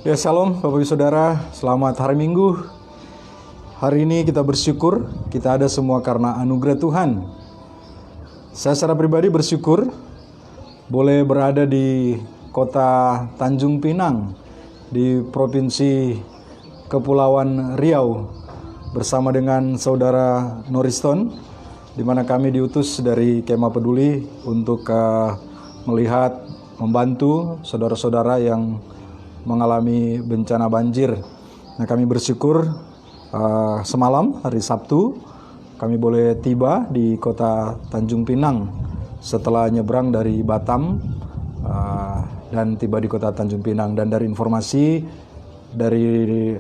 Ya, shalom Bapak Ibu Saudara, selamat hari Minggu. Hari ini kita bersyukur, kita ada semua karena anugerah Tuhan. Saya secara pribadi bersyukur boleh berada di kota Tanjung Pinang, di Provinsi Kepulauan Riau, bersama dengan Saudara Noriston, di mana kami diutus dari Kemah Peduli untuk melihat, membantu saudara-saudara yang mengalami bencana banjir. Nah, kami bersyukur semalam hari Sabtu kami boleh tiba di kota Tanjung Pinang setelah nyebrang dari Batam dan tiba di kota Tanjung Pinang. Dan dari informasi dari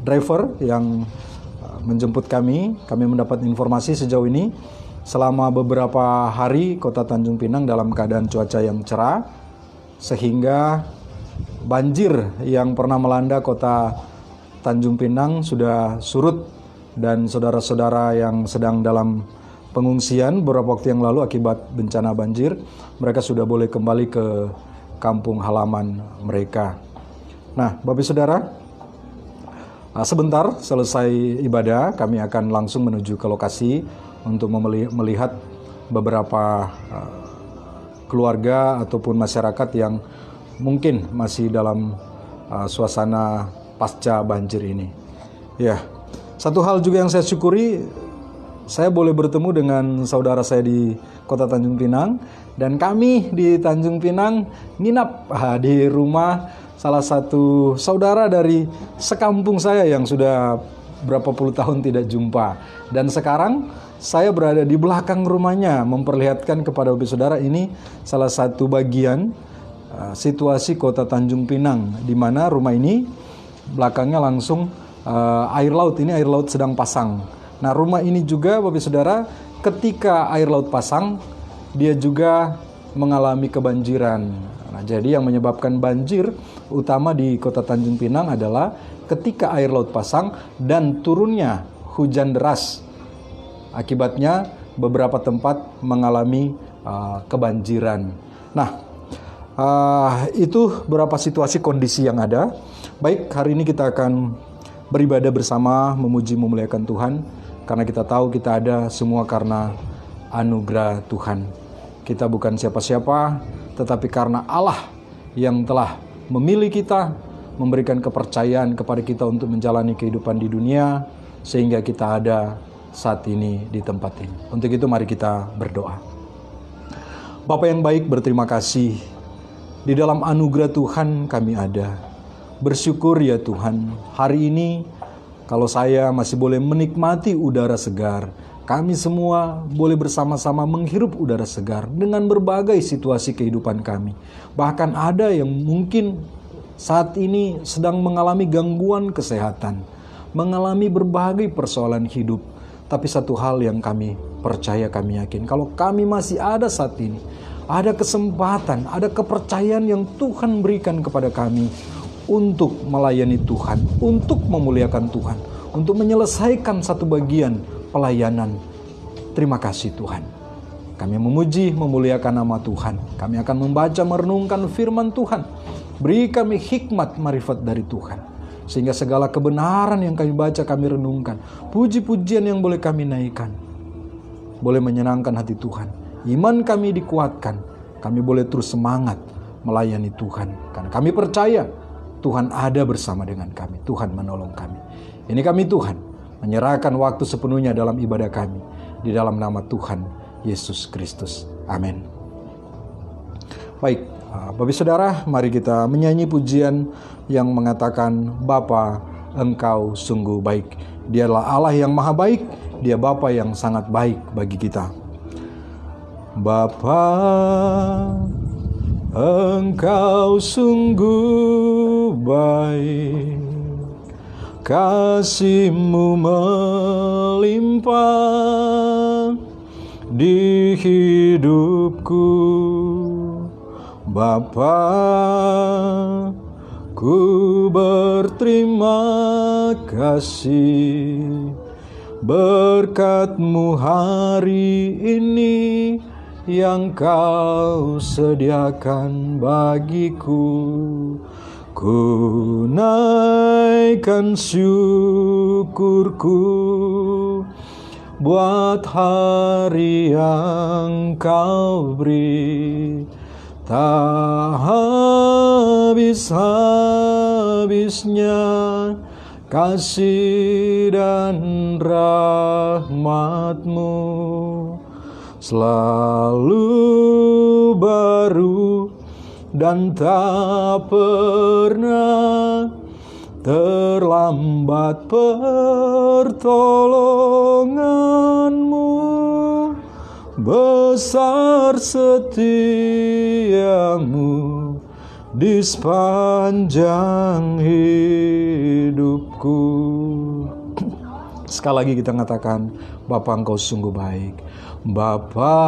driver yang menjemput kami mendapat informasi sejauh ini selama beberapa hari kota Tanjung Pinang dalam keadaan cuaca yang cerah, sehingga banjir yang pernah melanda kota Tanjung Pinang sudah surut, dan saudara-saudara yang sedang dalam pengungsian beberapa waktu yang lalu akibat bencana banjir, mereka sudah boleh kembali ke kampung halaman mereka. Nah, Bapak Saudara, sebentar selesai ibadah kami akan langsung menuju ke lokasi untuk melihat beberapa keluarga ataupun masyarakat yang mungkin masih dalam suasana pasca banjir ini. Ya, satu hal juga yang saya syukuri, saya boleh bertemu dengan saudara saya di kota Tanjung Pinang, dan kami di Tanjung Pinang nginap di rumah salah satu saudara dari sekampung saya yang sudah berapa puluh tahun tidak jumpa. Dan sekarang saya berada di belakang rumahnya, memperlihatkan kepada Bapak Saudara ini salah satu bagian situasi kota Tanjung Pinang, di mana rumah ini belakangnya langsung air laut. Ini air laut sedang pasang. Nah, rumah ini juga Bapak Saudara, ketika air laut pasang, dia juga mengalami kebanjiran. Nah, jadi yang menyebabkan banjir utama di kota Tanjung Pinang adalah ketika air laut pasang dan turunnya hujan deras. Akibatnya beberapa tempat mengalami kebanjiran. Nah, itu beberapa situasi kondisi yang ada. Baik, hari ini kita akan beribadah bersama, memuji memuliakan Tuhan, karena kita tahu kita ada semua karena anugerah Tuhan. Kita bukan siapa-siapa, tetapi karena Allah yang telah memilih kita, memberikan kepercayaan kepada kita untuk menjalani kehidupan di dunia, sehingga kita ada saat ini di tempat ini. Untuk itu mari kita berdoa. Bapa yang baik, berterima kasih. Di dalam anugerah Tuhan kami ada. Bersyukur ya Tuhan, hari ini kalau saya masih boleh menikmati udara segar, kami semua boleh bersama-sama menghirup udara segar dengan berbagai situasi kehidupan kami. Bahkan ada yang mungkin saat ini sedang mengalami gangguan kesehatan, mengalami berbagai persoalan hidup. Tapi satu hal yang kami percaya, kami yakin, kalau kami masih ada saat ini, ada kesempatan, ada kepercayaan yang Tuhan berikan kepada kami untuk melayani Tuhan, untuk memuliakan Tuhan, untuk menyelesaikan satu bagian pelayanan. Terima kasih Tuhan. Kami memuji, memuliakan nama Tuhan. Kami akan membaca, merenungkan firman Tuhan. Beri kami hikmat, marifat dari Tuhan, sehingga segala kebenaran yang kami baca, kami renungkan, puji-pujian yang boleh kami naikkan, boleh menyenangkan hati Tuhan. Iman kami dikuatkan, kami boleh terus semangat melayani Tuhan, karena kami percaya Tuhan ada bersama dengan kami, Tuhan menolong kami. Ini kami Tuhan menyerahkan waktu sepenuhnya dalam ibadah kami, di dalam nama Tuhan Yesus Kristus. Amin. Baik, Bapak Saudara, mari kita menyanyi pujian yang mengatakan, Bapa, Engkau sungguh baik. Dialah Allah yang maha baik, Dia Bapa yang sangat baik bagi kita. Bapa, Engkau sungguh baik, kasih-Mu melimpah di hidupku. Bapa, ku berterima kasih, berkat-Mu hari ini yang Kau sediakan bagiku. ku naikkan syukurku buat hari yang kau beri, tak habis-habisnya kasih dan rahmat-Mu selalu baru dan tak pernah terlambat pertolongan-Mu. Besar setiamu di sepanjang hidupku. Sekali lagi kita katakan, Bapa, Engkau sungguh baik. Bapa,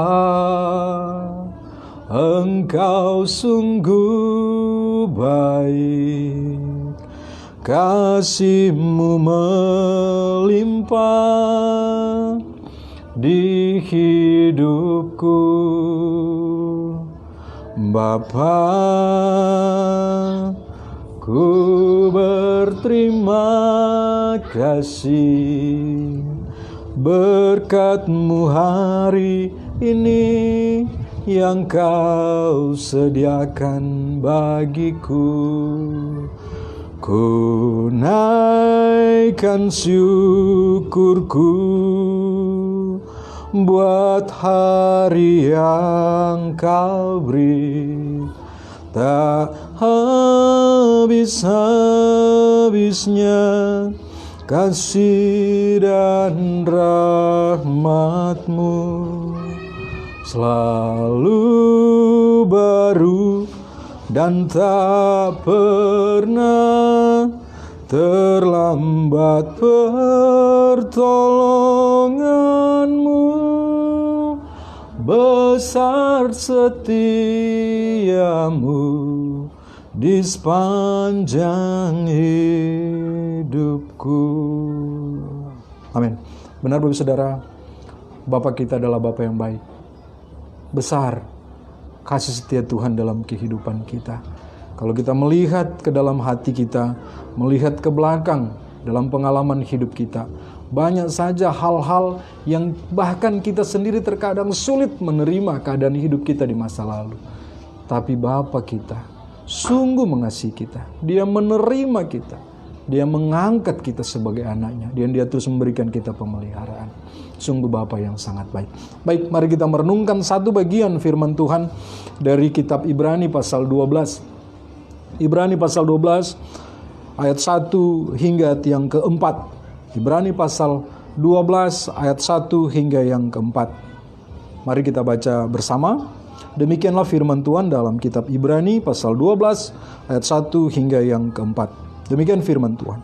Engkau sungguh baik. Kasih-Mu melimpah di hidupku. Bapa, ku berterima kasih berkat-Mu hari ini yang Kau sediakan bagiku. Ku naikkan syukurku buat hari yang Kau beri, tak habis-habisnya kasih dan rahmat-Mu selalu baru dan tak pernah terlambat pertolongan-Mu. Besar setiamu di sepanjang hidupku. Amin. Benar Bapak Saudara, Bapa kita adalah Bapa yang baik. Besar kasih setia Tuhan dalam kehidupan kita. Kalau kita melihat ke dalam hati kita, melihat ke belakang dalam pengalaman hidup kita, banyak saja hal-hal yang bahkan kita sendiri terkadang sulit menerima keadaan hidup kita di masa lalu. Tapi Bapa kita sungguh mengasihi kita. Dia menerima kita. Dia mengangkat kita sebagai anaknya. Dan Dia terus memberikan kita pemeliharaan. Sungguh Bapa yang sangat baik. Baik, mari kita merenungkan satu bagian firman Tuhan dari kitab Ibrani pasal 12. Ibrani pasal 12 ayat 1 hingga yang keempat. Ibrani pasal 12 ayat 1 hingga yang keempat. Mari kita baca bersama. Demikianlah firman Tuhan dalam kitab Ibrani pasal 12 ayat 1 hingga yang keempat. Demikian firman Tuhan.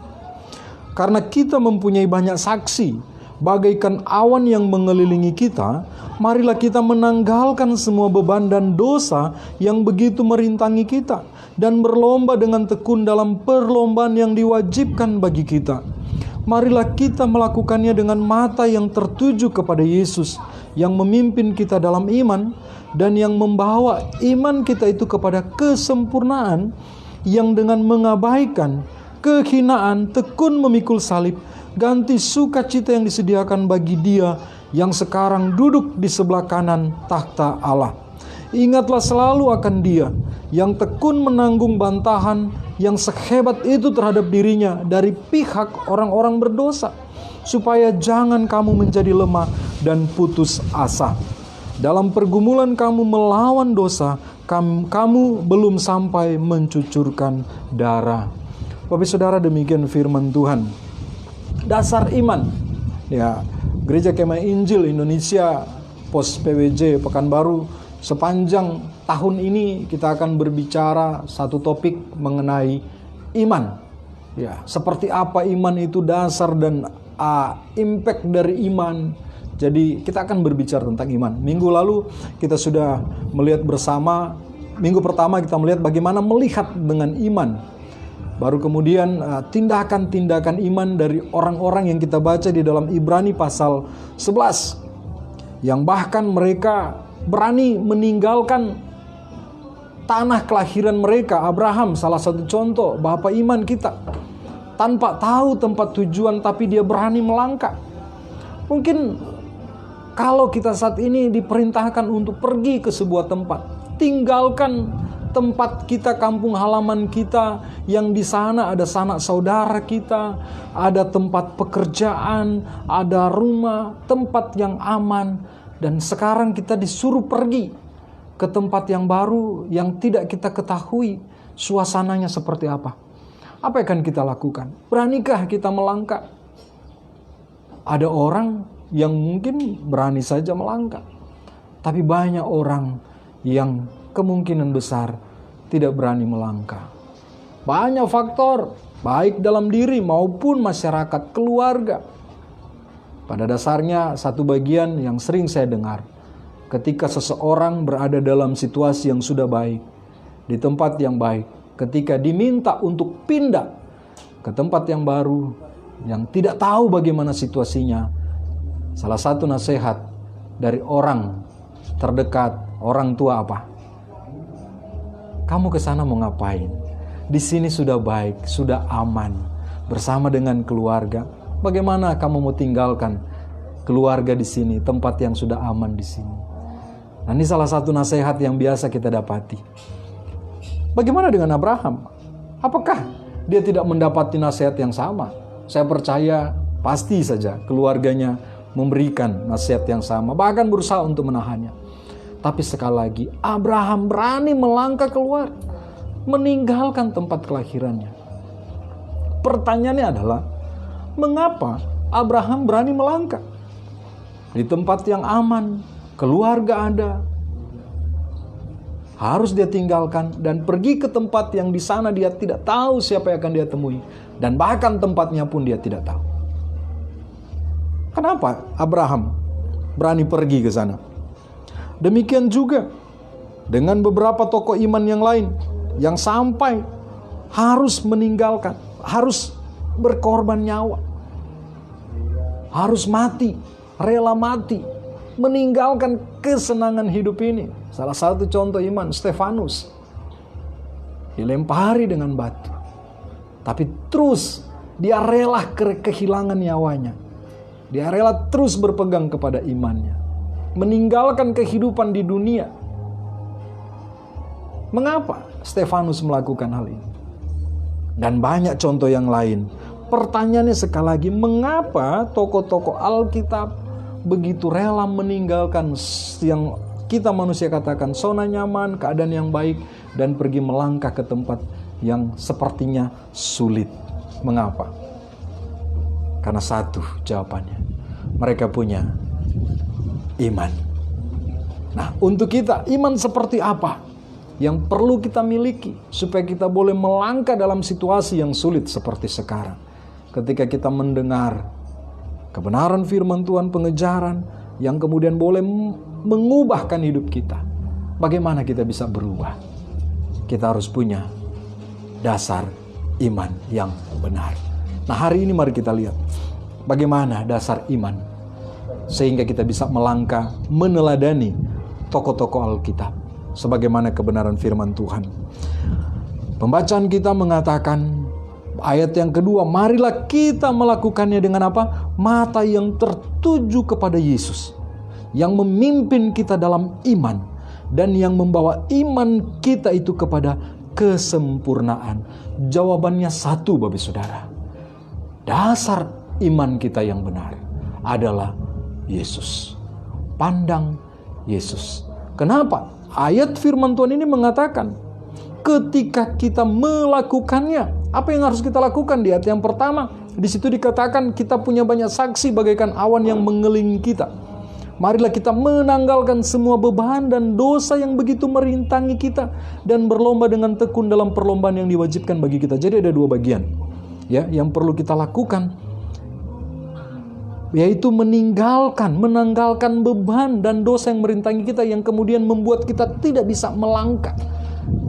Karena kita mempunyai banyak saksi, bagaikan awan yang mengelilingi kita, marilah kita menanggalkan semua beban dan dosa yang begitu merintangi kita, dan berlomba dengan tekun dalam perlombaan yang diwajibkan bagi kita. Marilah kita melakukannya dengan mata yang tertuju kepada Yesus, yang memimpin kita dalam iman, dan yang membawa iman kita itu kepada kesempurnaan, yang dengan mengabaikan kehinaan tekun memikul salib, ganti sukacita yang disediakan bagi Dia yang sekarang duduk di sebelah kanan takhta Allah. Ingatlah selalu akan Dia yang tekun menanggung bantahan yang sehebat itu terhadap dirinya dari pihak orang-orang berdosa, supaya jangan kamu menjadi lemah dan putus asa. Dalam pergumulan kamu melawan dosa, kamu belum sampai mencucurkan darah. Bapak Saudara, demikian firman Tuhan. Dasar iman. Ya, Gereja Kemah Injil Indonesia Pos PWJ Pekanbaru, sepanjang tahun ini kita akan berbicara satu topik mengenai iman. Ya, seperti apa iman itu, dasar dan impact dari iman. Jadi kita akan berbicara tentang iman. Minggu lalu kita sudah melihat bersama, minggu pertama kita melihat bagaimana melihat dengan iman. Baru kemudian tindakan-tindakan iman dari orang-orang yang kita baca di dalam Ibrani pasal 11. Yang bahkan mereka berani meninggalkan tanah kelahiran mereka. Abraham salah satu contoh bapak iman kita. Tanpa tahu tempat tujuan, tapi dia berani melangkah. Mungkin kalau kita saat ini diperintahkan untuk pergi ke sebuah tempat, tinggalkan tempat kita, kampung halaman kita, yang di sana ada sanak saudara kita, ada tempat pekerjaan, ada rumah, tempat yang aman, dan sekarang kita disuruh pergi ke tempat yang baru yang tidak kita ketahui suasananya seperti apa. Apa yang akan kita lakukan? Beranikah kita melangkah? Ada orang yang mungkin berani saja melangkah, tapi banyak orang yang kemungkinan besar tidak berani melangkah. Banyak faktor, baik dalam diri maupun masyarakat, keluarga. Pada dasarnya satu bagian yang sering saya dengar, ketika seseorang berada dalam situasi yang sudah baik, di tempat yang baik, ketika diminta untuk pindah ke tempat yang baru, yang tidak tahu bagaimana situasinya, salah satu nasihat dari orang terdekat, orang tua apa? Kamu ke sana mau ngapain? Di sini sudah baik, sudah aman, bersama dengan keluarga. Bagaimana kamu mau tinggalkan keluarga di sini, tempat yang sudah aman di sini? Nah, ini salah satu nasihat yang biasa kita dapati. Bagaimana dengan Abraham? Apakah dia tidak mendapati nasihat yang sama? Saya percaya pasti saja keluarganya memberikan nasihat yang sama, bahkan berusaha untuk menahannya. Tapi sekali lagi, Abraham berani melangkah keluar, meninggalkan tempat kelahirannya. Pertanyaannya adalah, mengapa Abraham berani melangkah? Di tempat yang aman, keluarga ada, harus dia tinggalkan dan pergi ke tempat yang di sana dia tidak tahu siapa yang akan dia temui, dan bahkan tempatnya pun dia tidak tahu. Kenapa Abraham berani pergi ke sana? Demikian juga dengan beberapa tokoh iman yang lain yang sampai harus meninggalkan, harus berkorban nyawa, harus mati, rela mati, meninggalkan kesenangan hidup ini. Salah satu contoh iman, Stefanus, dilempari dengan batu, tapi terus dia rela kehilangan nyawanya. Dia rela terus berpegang kepada imannya, meninggalkan kehidupan di dunia. Mengapa Stefanus melakukan hal ini? Dan banyak contoh yang lain. Pertanyaannya sekali lagi, mengapa tokoh-tokoh Alkitab begitu rela meninggalkan yang kita manusia katakan zona nyaman, keadaan yang baik, dan pergi melangkah ke tempat yang sepertinya sulit? Mengapa? Karena satu jawabannya, mereka punya iman. Nah, untuk kita, iman seperti apa yang perlu kita miliki supaya kita boleh melangkah dalam situasi yang sulit seperti sekarang? Ketika kita mendengar kebenaran firman Tuhan, pengejaran yang kemudian boleh mengubahkan hidup kita, bagaimana kita bisa berubah? Kita harus punya dasar iman yang benar. Nah, hari ini mari kita lihat bagaimana dasar iman sehingga kita bisa melangkah meneladani tokoh-tokoh Alkitab sebagaimana kebenaran firman Tuhan. Pembacaan kita mengatakan, ayat yang kedua, marilah kita melakukannya dengan apa? Mata yang tertuju kepada Yesus, yang memimpin kita dalam iman, dan yang membawa iman kita itu kepada kesempurnaan. Jawabannya satu, Bapak Saudara. Dasar iman kita yang benar adalah Yesus. Pandang Yesus. Kenapa? Ayat firman Tuhan ini mengatakan, ketika kita melakukannya, apa yang harus kita lakukan? Di ayat yang pertama, di situ dikatakan kita punya banyak saksi bagaikan awan yang mengelilingi kita. Marilah kita menanggalkan semua beban dan dosa yang begitu merintangi kita, dan berlomba dengan tekun dalam perlombaan yang diwajibkan bagi kita. Jadi ada dua bagian ya yang perlu kita lakukan, yaitu menanggalkan beban dan dosa yang merintangi kita, yang kemudian membuat kita tidak bisa melangkah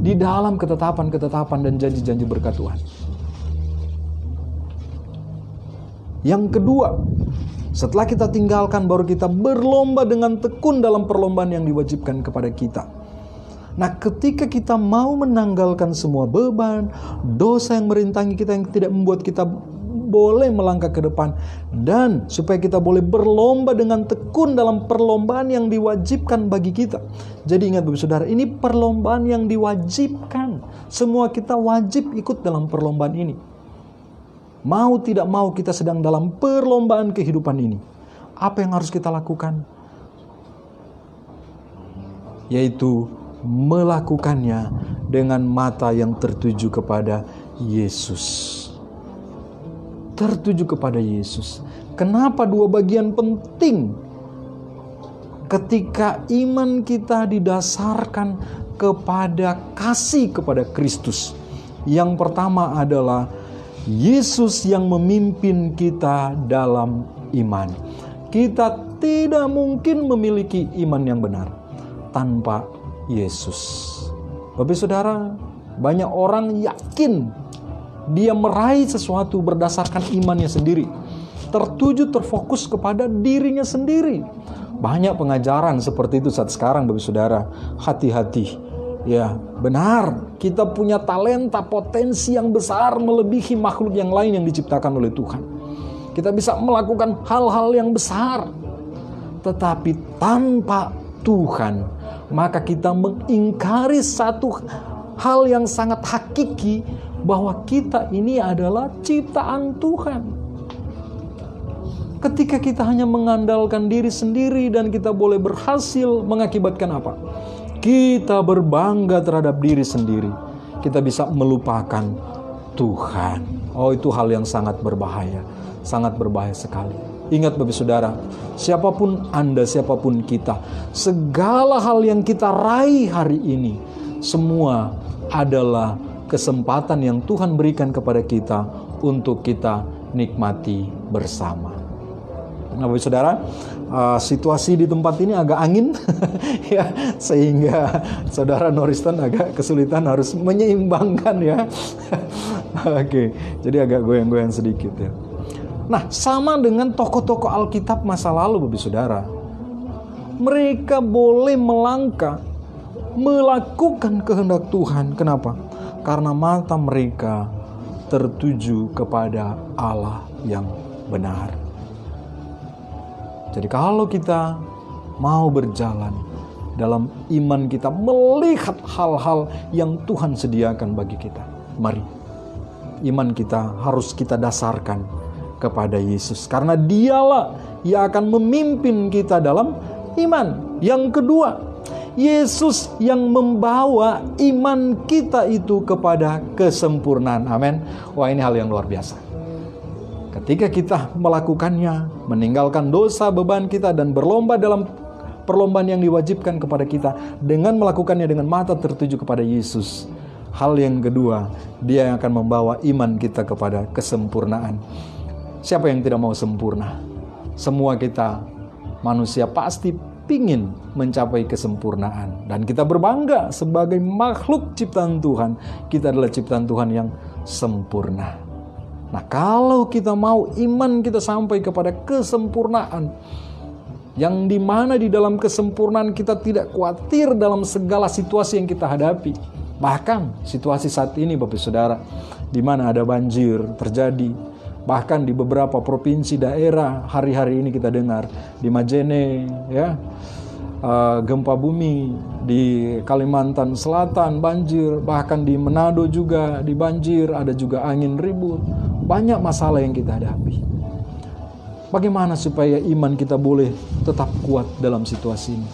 di dalam ketetapan-ketetapan dan janji-janji berkat Tuhan. Yang kedua, setelah kita tinggalkan, baru kita berlomba dengan tekun dalam perlombaan yang diwajibkan kepada kita. Nah, ketika kita mau menanggalkan semua beban, dosa yang merintangi kita yang tidak membuat kita boleh melangkah ke depan, dan supaya kita boleh berlomba dengan tekun dalam perlombaan yang diwajibkan bagi kita. Jadi ingat Bapak Saudara, ini perlombaan yang diwajibkan. Semua kita wajib ikut dalam perlombaan ini. Mau tidak mau kita sedang dalam perlombaan kehidupan ini. Apa yang harus kita lakukan? Yaitu melakukannya dengan mata yang tertuju kepada Yesus. Tertuju kepada Yesus. Kenapa dua bagian penting? Ketika iman kita didasarkan kepada kasih kepada Kristus. Yang pertama adalah Yesus yang memimpin kita dalam iman. Kita tidak mungkin memiliki iman yang benar tanpa Yesus. Bapak Saudara, banyak orang yakin dia meraih sesuatu berdasarkan imannya sendiri, tertuju terfokus kepada dirinya sendiri. Banyak pengajaran seperti itu saat sekarang Bapak Saudara. Hati-hati. Ya, benar, kita punya talenta, potensi yang besar melebihi makhluk yang lain yang diciptakan oleh Tuhan. Kita bisa melakukan hal-hal yang besar. Tetapi tanpa Tuhan, maka kita mengingkari satu hal yang sangat hakiki, bahwa kita ini adalah ciptaan Tuhan. Ketika kita hanya mengandalkan diri sendiri dan kita boleh berhasil, mengakibatkan apa? Kita berbangga terhadap diri sendiri. Kita bisa melupakan Tuhan. Oh, itu hal yang sangat berbahaya. Sangat berbahaya sekali. Ingat Bapak Saudara, siapapun Anda, siapapun kita, segala hal yang kita raih hari ini, semua adalah kesempatan yang Tuhan berikan kepada kita untuk kita nikmati bersama. Nah Bapak Saudara, situasi di tempat ini agak angin, ya, sehingga Saudara Norriston agak kesulitan harus menyeimbangkan ya. Oke, jadi agak goyang-goyang sedikit ya. Nah, sama dengan tokoh-tokoh Alkitab masa lalu, Bapak Saudara. Mereka boleh melangkah, melakukan kehendak Tuhan. Kenapa? Karena mata mereka tertuju kepada Allah yang benar. Jadi kalau kita mau berjalan dalam iman kita, melihat hal-hal yang Tuhan sediakan bagi kita, mari, iman kita harus kita dasarkan kepada Yesus, karena dialah yang akan memimpin kita dalam iman. Yang kedua, Yesus yang membawa iman kita itu kepada kesempurnaan. Amin. Wah, ini hal yang luar biasa. Ketika kita melakukannya, meninggalkan dosa, beban kita, dan berlomba dalam perlombaan yang diwajibkan kepada kita, dengan melakukannya dengan mata tertuju kepada Yesus, hal yang kedua, Dia yang akan membawa iman kita kepada kesempurnaan. Siapa yang tidak mau sempurna? Semua kita manusia pasti pingin mencapai kesempurnaan. Dan kita berbangga sebagai makhluk ciptaan Tuhan. Kita adalah ciptaan Tuhan yang sempurna. Nah, kalau kita mau iman kita sampai kepada kesempurnaan, yang dimana di dalam kesempurnaan kita tidak khawatir dalam segala situasi yang kita hadapi. Bahkan situasi saat ini Bapak Saudara, di mana ada banjir terjadi. Bahkan di beberapa provinsi daerah hari-hari ini kita dengar di Majene, ya, gempa bumi, di Kalimantan Selatan banjir, bahkan di Manado juga di banjir, ada juga angin ribut. Banyak masalah yang kita hadapi. Bagaimana supaya iman kita boleh tetap kuat dalam situasi ini?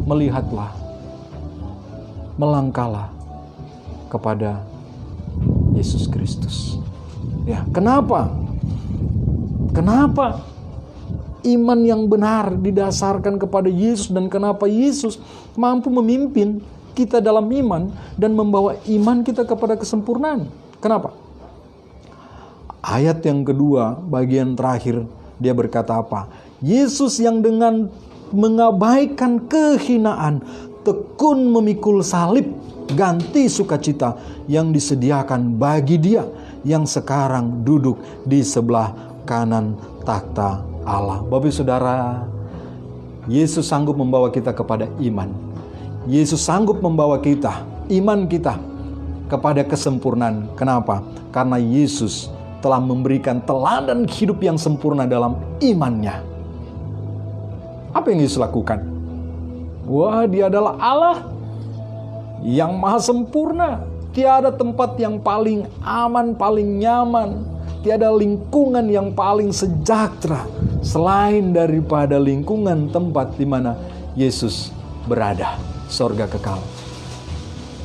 Melihatlah, melangkahlah kepada Yesus Kristus. Ya, kenapa? Kenapa iman yang benar didasarkan kepada Yesus, dan kenapa Yesus mampu memimpin kita dalam iman dan membawa iman kita kepada kesempurnaan? Kenapa? Ayat yang kedua, bagian terakhir, dia berkata apa? Yesus yang dengan mengabaikan kehinaan, tekun memikul salib, ganti sukacita yang disediakan bagi Dia yang sekarang duduk di sebelah kanan takhta Allah. Bapak Saudara, Yesus sanggup membawa kita kepada iman. Yesus sanggup membawa kita, iman kita, kepada kesempurnaan. Kenapa? Karena Yesus telah memberikan teladan hidup yang sempurna dalam imannya. Apa yang Yesus lakukan? Wah, dia adalah Allah yang maha sempurna. Tiada tempat yang paling aman, paling nyaman. Tiada lingkungan yang paling sejahtera selain daripada lingkungan tempat di mana Yesus berada, sorga kekal.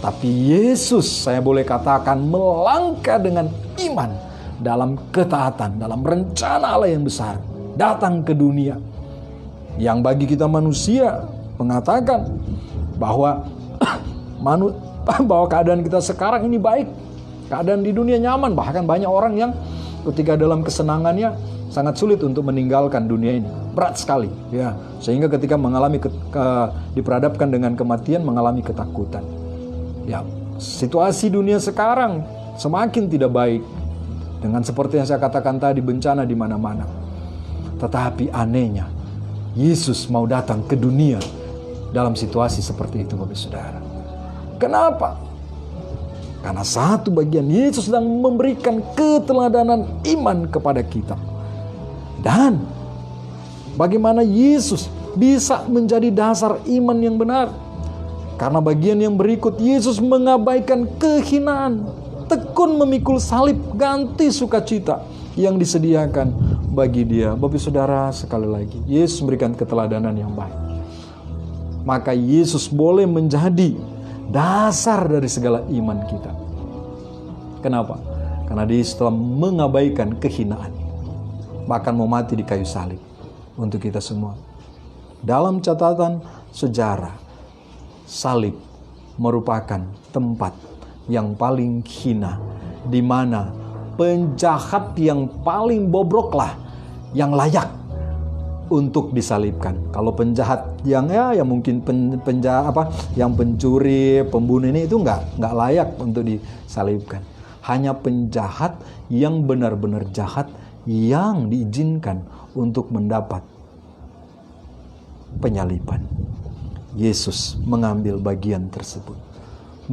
Tapi Yesus, saya boleh katakan, melangkah dengan iman dalam ketaatan, dalam rencana Allah yang besar, datang ke dunia. Yang bagi kita manusia mengatakan bahwa bahwa keadaan kita sekarang ini baik, keadaan di dunia nyaman. Bahkan banyak orang yang ketika dalam kesenangannya sangat sulit untuk meninggalkan dunia ini, berat sekali, ya, sehingga ketika mengalami diperhadapkan dengan kematian mengalami ketakutan. Ya, situasi dunia sekarang semakin tidak baik, dengan seperti yang saya katakan tadi, bencana di mana-mana. Tetapi anehnya, Yesus mau datang ke dunia dalam situasi seperti itu, Bapak Saudara. Kenapa? Karena satu bagian Yesus sedang memberikan keteladanan iman kepada kita. Dan bagaimana Yesus bisa menjadi dasar iman yang benar? Karena bagian yang berikut, Yesus mengabaikan kehinaan, tekun memikul salib, ganti sukacita yang disediakan bagi dia. Bapak Saudara, sekali lagi, Yesus memberikan keteladanan yang baik. Maka Yesus boleh menjadi dasar dari segala iman kita. Kenapa? Karena dia telah mengabaikan kehinaan, bahkan mau mati di kayu salib untuk kita semua. Dalam catatan sejarah, salib merupakan tempat yang paling hina, di mana penjahat yang paling bobroklah yang layak untuk disalibkan. Kalau penjahat yang mungkin yang pencuri, pembunuh ini itu nggak layak untuk disalibkan. Hanya penjahat yang benar-benar jahat yang diizinkan untuk mendapat penyaliban. Yesus mengambil bagian tersebut,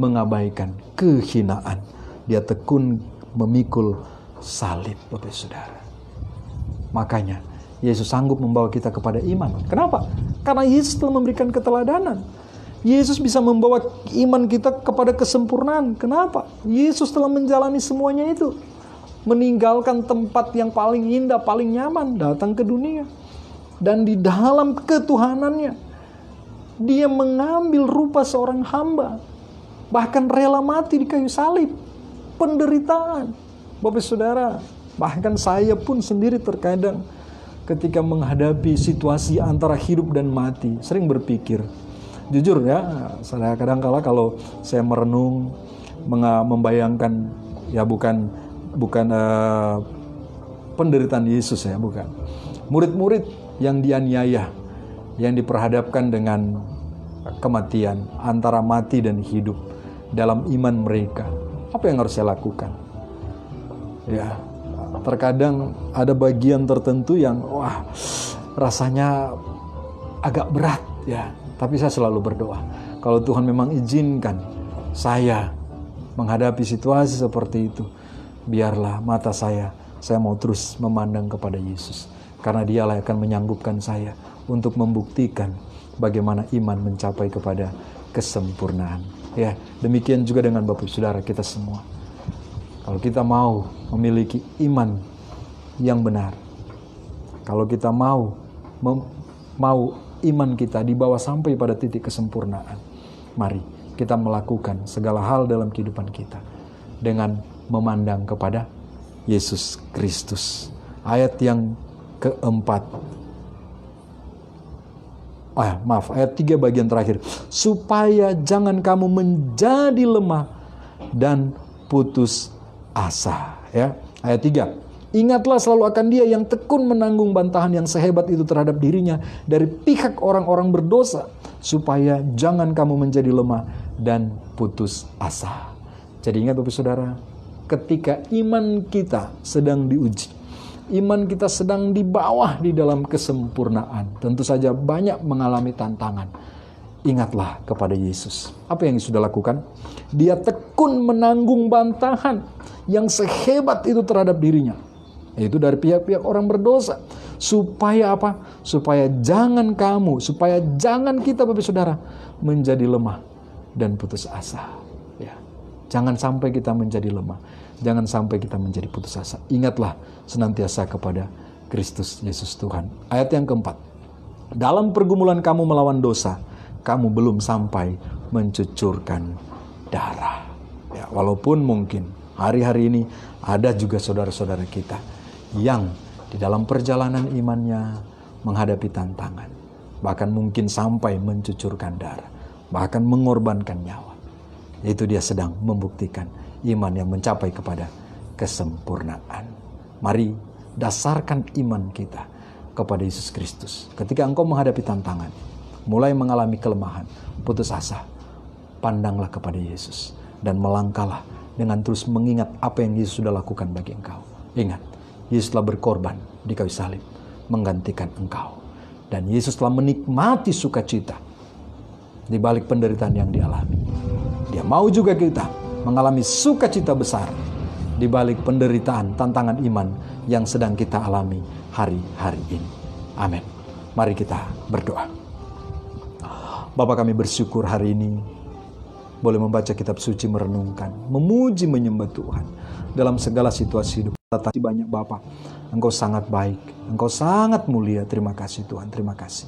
mengabaikan kehinaan. Dia tekun memikul salib, Bapak Saudara. Makanya Yesus sanggup membawa kita kepada iman. Kenapa? Karena Yesus telah memberikan keteladanan. Yesus bisa membawa iman kita kepada kesempurnaan. Kenapa? Yesus telah menjalani semuanya itu. Meninggalkan tempat yang paling indah, paling nyaman, datang ke dunia. Dan di dalam ketuhanannya, dia mengambil rupa seorang hamba. Bahkan rela mati di kayu salib. Penderitaan. Bapak Saudara, bahkan saya pun sendiri terkadang ketika menghadapi situasi antara hidup dan mati, sering berpikir, jujur ya, saya kadang-kala kalau saya merenung, membayangkan, ya bukan penderitaan Yesus ya, bukan. Murid-murid yang dianiaya, yang diperhadapkan dengan kematian, antara mati dan hidup dalam iman mereka. Apa yang harus saya lakukan? Ya, terkadang ada bagian tertentu yang rasanya agak berat ya. Tapi saya selalu berdoa, kalau Tuhan memang izinkan saya menghadapi situasi seperti itu, biarlah mata saya mau terus memandang kepada Yesus. Karena dialah yang akan menyanggupkan saya untuk membuktikan bagaimana iman mencapai kepada kesempurnaan. Ya, demikian juga dengan Bapak Saudara kita semua. Kalau kita mau memiliki iman yang benar, kalau kita mau iman kita dibawa sampai pada titik kesempurnaan, mari kita melakukan segala hal dalam kehidupan kita dengan memandang kepada Yesus Kristus. Ayat yang keempat. Ayat 3 bagian terakhir. Supaya jangan kamu menjadi lemah dan putus asa. Ya, ayat 3. Ingatlah selalu akan Dia yang tekun menanggung bantahan yang sehebat itu terhadap dirinya dari pihak orang-orang berdosa, supaya jangan kamu menjadi lemah dan putus asa. Jadi ingat Bapak Saudara, ketika iman kita sedang diuji, iman kita sedang di bawah di dalam kesempurnaan, tentu saja banyak mengalami tantangan. ingatlah kepada Yesus. Apa yang Yesus sudah lakukan? Dia tekun menanggung bantahan yang sehebat itu terhadap dirinya. Itu dari pihak-pihak orang berdosa. Supaya apa? Supaya jangan kita Bapak Saudara menjadi lemah dan putus asa. Ya. Jangan sampai kita menjadi lemah. Jangan sampai kita menjadi putus asa. Ingatlah senantiasa kepada Kristus Yesus Tuhan. Ayat yang keempat. Dalam pergumulan kamu melawan dosa, kamu belum sampai mencucurkan darah. Ya, walaupun mungkin hari-hari ini ada juga saudara-saudara kita yang di dalam perjalanan imannya menghadapi tantangan. Bahkan mungkin sampai mencucurkan darah. Bahkan mengorbankan nyawa. Itu dia sedang membuktikan iman yang mencapai kepada kesempurnaan. Mari dasarkan iman kita kepada Yesus Kristus. Ketika engkau menghadapi tantangan, mulai mengalami kelemahan, putus asa, pandanglah kepada Yesus. Dan melangkahlah dengan terus mengingat apa yang Yesus sudah lakukan bagi engkau. Ingat, Yesus telah berkorban di kayu salib, menggantikan engkau. Dan Yesus telah menikmati sukacita di balik penderitaan yang dialami. Dia mau juga kita mengalami sukacita besar di balik penderitaan, tantangan iman yang sedang kita alami hari-hari ini. Amin. Mari kita berdoa. Bapa, kami bersyukur hari ini boleh membaca kitab suci, merenungkan, memuji, menyembah Tuhan dalam segala situasi hidup. Terima banyak Bapa, Engkau sangat baik, Engkau sangat mulia. Terima kasih Tuhan, terima kasih.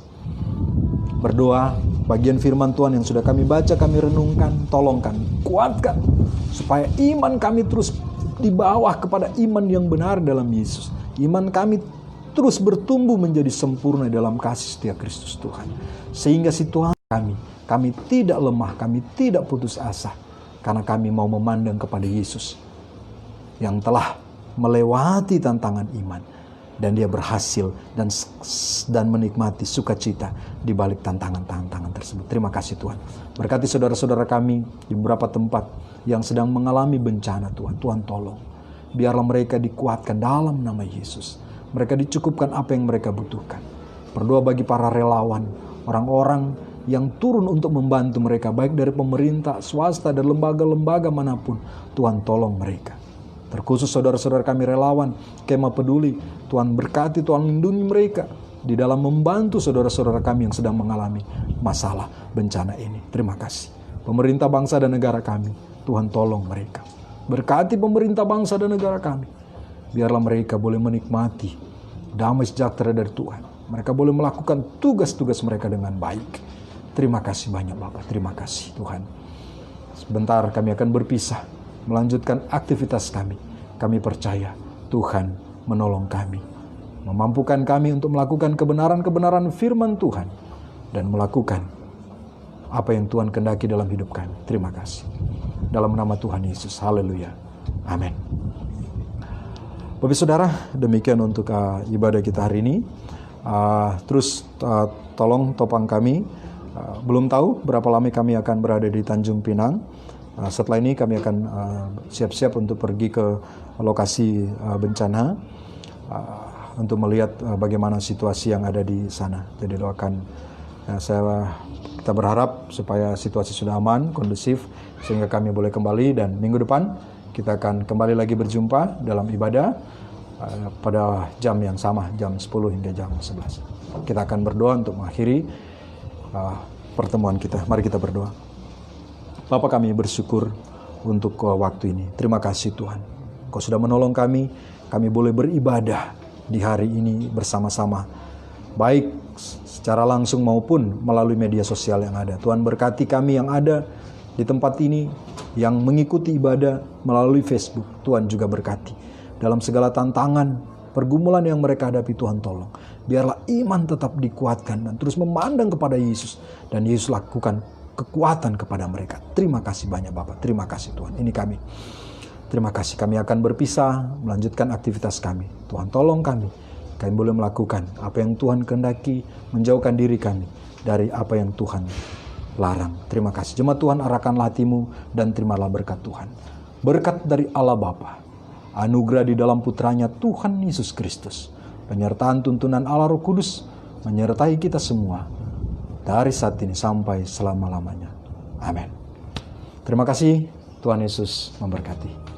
Berdoa, bagian firman Tuhan yang sudah kami baca, kami renungkan, tolong kami kuatkan, supaya iman kami terus di bawah kepada iman yang benar dalam Yesus. Iman kami terus bertumbuh menjadi sempurna dalam kasih setia Kristus Tuhan. Sehingga situasi kami tidak lemah, kami tidak putus asa, karena kami mau memandang kepada Yesus yang telah melewati tantangan iman, dan dia berhasil dan menikmati sukacita di balik tantangan-tantangan tersebut. Terima kasih Tuhan. Berkati saudara-saudara kami di beberapa tempat yang sedang mengalami bencana Tuhan. Tuhan tolong. Biarlah mereka dikuatkan dalam nama Yesus. Mereka dicukupkan apa yang mereka butuhkan. Berdoa bagi para relawan, orang-orang yang turun untuk membantu mereka, baik dari pemerintah, swasta, dan lembaga-lembaga manapun. Tuhan tolong mereka. Terkhusus saudara-saudara kami relawan, Kemah Peduli, Tuhan berkati, Tuhan lindungi mereka di dalam membantu saudara-saudara kami yang sedang mengalami masalah bencana ini. Terima kasih. Pemerintah bangsa dan negara kami, Tuhan tolong mereka. Berkati pemerintah bangsa dan negara kami. Biarlah mereka boleh menikmati damai sejahtera dari Tuhan. Mereka boleh melakukan tugas-tugas mereka dengan baik. Terima kasih banyak Bapak, terima kasih Tuhan. Sebentar kami akan berpisah, melanjutkan aktivitas kami. Kami percaya Tuhan menolong kami, memampukan kami untuk melakukan kebenaran-kebenaran firman Tuhan, dan melakukan apa yang Tuhan kehendaki dalam hidup kami. Terima kasih. Dalam nama Tuhan Yesus, haleluya, amin. Bapak Saudara, demikian untuk ibadah kita hari ini. Tolong topang kami. Belum tahu berapa lama kami akan berada di Tanjung Pinang. Setelah ini kami akan siap-siap untuk pergi ke lokasi bencana untuk melihat bagaimana situasi yang ada di sana. Jadi doakan, kita berharap supaya situasi sudah aman, kondusif, sehingga kami boleh kembali, dan minggu depan kita akan kembali lagi berjumpa dalam ibadah pada jam yang sama, jam 10 hingga jam 11. Kita akan berdoa untuk mengakhiri pertemuan kita. Mari kita berdoa. Bapa, kami bersyukur untuk waktu ini. Terima kasih Tuhan. Kau sudah menolong kami. Kami boleh beribadah di hari ini bersama-sama. Baik secara langsung maupun melalui media sosial yang ada. Tuhan berkati kami yang ada di tempat ini, yang mengikuti ibadah melalui Facebook. Tuhan juga berkati. Dalam segala tantangan, pergumulan yang mereka hadapi, Tuhan tolong. Biarlah iman tetap dikuatkan dan terus memandang kepada Yesus. Dan Yesus lakukan kekuatan kepada mereka. Terima kasih banyak Bapak. Terima kasih Tuhan. Ini kami. Terima kasih. Kami akan berpisah, melanjutkan aktivitas kami. Tuhan tolong kami. Kami boleh melakukan apa yang Tuhan kehendaki, menjauhkan diri kami dari apa yang Tuhan larang. Terima kasih. Jemaat Tuhan, arahkanlah hatimu dan terimalah berkat Tuhan. Berkat dari Allah Bapa, anugerah di dalam putranya Tuhan Yesus Kristus, penyertaan tuntunan Allah Roh Kudus menyertai kita semua, dari saat ini sampai selama-lamanya. Amin. Terima kasih, Tuhan Yesus memberkati.